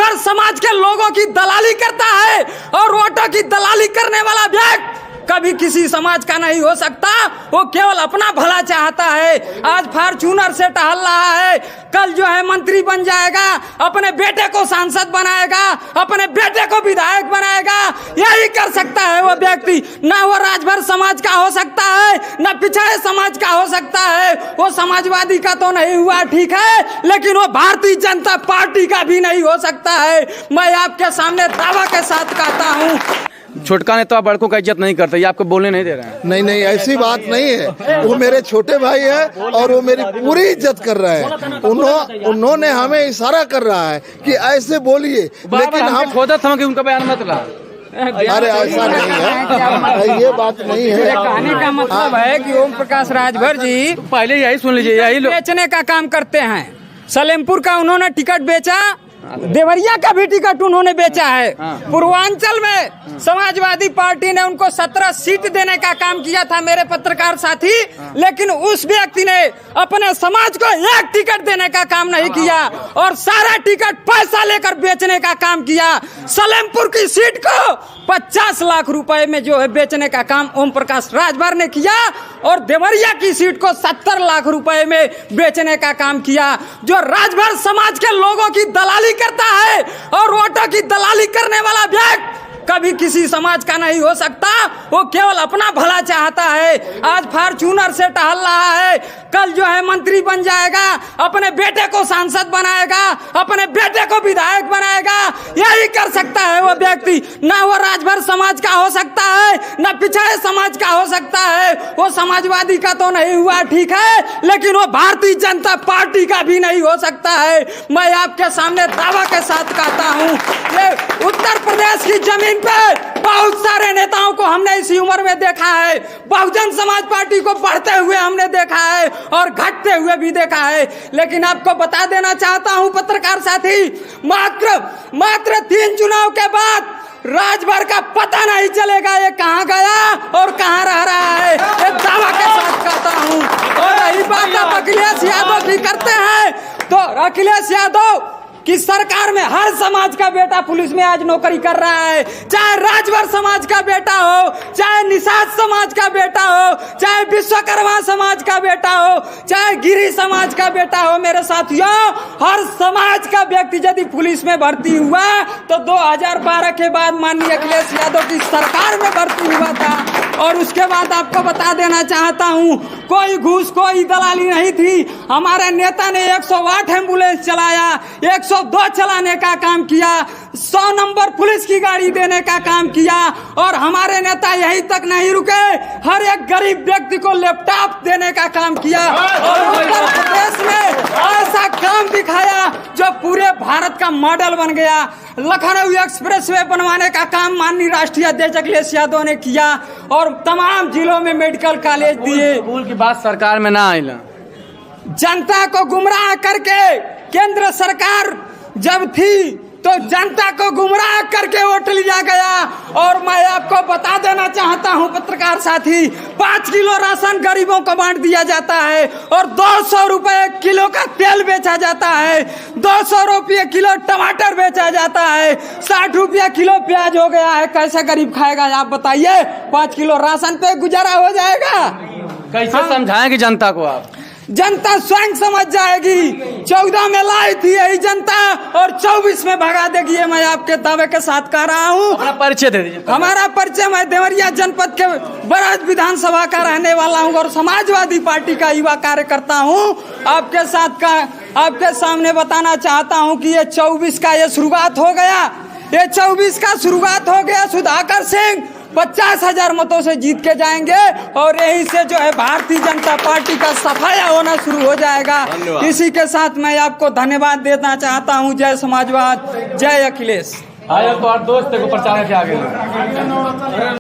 भर समाज के लोगों की दलाली करता है और वोटों की दलाली करने वाला व्यक्ति कभी किसी समाज का नहीं हो सकता। वो केवल अपना भला चाहता है। आज फॉर्च्यूनर से टहल रहा है, कल जो है मंत्री बन जाएगा, अपने बेटे को सांसद बनाएगा, अपने बेटे को विधायक बनाएगा। यही कर सकता है वो व्यक्ति। ना वो राजभर समाज का हो सकता है, ना पिछड़े समाज का हो सकता है। वो समाजवादी का तो नहीं हुआ, ठीक है, लेकिन वो भारतीय जनता पार्टी का भी नहीं हो सकता है। मैं आपके सामने दावा के साथ कहता हूँ। छोटका ने तो आप बड़कों का इज्जत नहीं करते, ये आपको बोलने नहीं दे रहे हैं। नहीं नहीं, ऐसी बात नहीं है। वो मेरे छोटे भाई है और वो मेरी पूरी इज्जत कर रहे हैं। उन्होंने हमें इशारा कर रहा है कि ऐसे बोलिए, लेकिन हम खोदा था कि उनका बयान मत ला। अरे ऐसा नहीं है, ये बात नहीं है। कहने का मतलब है कि ओम प्रकाश राजभर जी पहले यही सुन लीजिए, यही बेचने का काम करते हैं। सलेमपुर का उन्होंने टिकट बेचा, देवरिया का भी टिकट उन्होंने बेचा है। पूर्वांचल में समाजवादी पार्टी ने उनको 17 सीट देने का काम किया था मेरे पत्रकार साथी, लेकिन उस व्यक्ति ने अपने समाज को एक टिकट देने का काम नहीं किया और सारा टिकट पैसा लेकर बेचने का काम किया। सलेमपुर की सीट को 50 लाख रुपए में जो है बेचने का काम ओम प्रकाश राजभर ने किया और देवरिया की सीट को 70 लाख रुपए में बेचने का काम किया। जो राजभर समाज के लोगों की दलाली करता है और वोटों की दलाली करने वाला व्यक्ति कभी किसी समाज का नहीं हो सकता। वो केवल अपना भला चाहता है। आज फॉर्च्यूनर से टहल रहा है, कल जो है मंत्री बन जाएगा, अपने बेटे को सांसद बनाएगा, अपने बेटे को विधायक बनाएगा। यही कर सकता है वो व्यक्ति। ना वो राजभर समाज का हो सकता है, ना पिछड़े समाज का हो सकता है। वो समाजवादी का तो नहीं हुआ, ठीक है, लेकिन वो भारतीय जनता पार्टी का भी नहीं हो सकता है। मैं आपके सामने दावा के साथ कहता हूँ, ये उत्तर प्रदेश की जमीन पे बहुत सारे नेताओं को हमने इसी उम्र में देखा है। बहुजन समाज पार्टी को बढ़ते हुए हमने देखा है और घटते हुए भी देखा है। लेकिन आपको बता देना चाहता हूं पत्रकार साथी, मात्र 3 चुनाव के बाद राजभर का पता नहीं चलेगा ये कहां गया और कहां रह रहा है। एक दावा के साथ कहता हूं। और यही बात आप अखिलेश यादव भी करते हैं, तो अखिलेश यादव कि सरकार में हर समाज का बेटा पुलिस में आज नौकरी कर रहा है। चाहे राजभर समाज का बेटा हो, चाहे निषाद समाज का बेटा हो, चाहे विश्वकर्मा समाज का बेटा हो, चाहे गिरी समाज का बेटा हो। मेरे साथियों, हर समाज का व्यक्ति यदि पुलिस में भर्ती हुआ तो 2012 के बाद माननीय अखिलेश यादव की सरकार में भर्ती हुआ था। और उसके बाद आपको बता देना चाहता हूँ, कोई घूस कोई दलाली नहीं थी। हमारे नेता ने 108 एम्बुलेंस चलाया, 102 चलाने का काम किया, 100 नंबर पुलिस की गाड़ी देने का काम किया। और हमारे नेता यही तक नहीं रुके, हर एक गरीब व्यक्ति को लैपटॉप देने का काम किया और उत्तर प्रदेश में ऐसा काम दिखाया जो पूरे भारत का मॉडल बन गया। लखनऊ एक्सप्रेसवे बनवाने का काम माननीय राष्ट्रीय अध्यक्ष अखिलेश यादव ने किया और तमाम जिलों में मेडिकल कॉलेज दिए। स्कूल की बात सरकार में ना आइला। जनता को गुमराह करके केंद्र सरकार जब थी तो जनता को गुमराह करके वोट लिया गया। और मैं आपको बता देना चाहता हूं पत्रकार साथी, 5 किलो राशन गरीबों को बांट दिया जाता है और 200 रुपए किलो का तेल बेचा जाता है, 200 रुपये किलो टमाटर बेचा जाता है, 60 रुपया किलो प्याज हो गया है। कैसे गरीब खाएगा आप बताइए? 5 किलो राशन पे गुजारा हो जाएगा? कैसे समझाएंगे जनता को आप? जनता स्वयं समझ जाएगी। 14 में लाई थी यही जनता और 24 में भगा देगी। ये मैं आपके दावे के साथ कह रहा हूँ। अपना परिचय दे दीजिए। हमारा परिचय, मैं देवरिया जनपद के बरहज विधानसभा का रहने वाला हूँ और समाजवादी पार्टी का युवा कार्यकर्ता हूँ। आपके सामने बताना चाहता हूँ कि ये 24 का ये शुरुआत हो गया। ये 24 का शुरुआत हो गया। सुधाकर सिंह 50,000 मतों से जीत के जाएंगे और यहीं से जो है भारतीय जनता पार्टी का सफाया होना शुरू हो जाएगा। इसी के साथ मैं आपको धन्यवाद देना चाहता हूं। जय समाजवाद, जय अखिलेश। आया तो दोस्त को प्रचार के आगे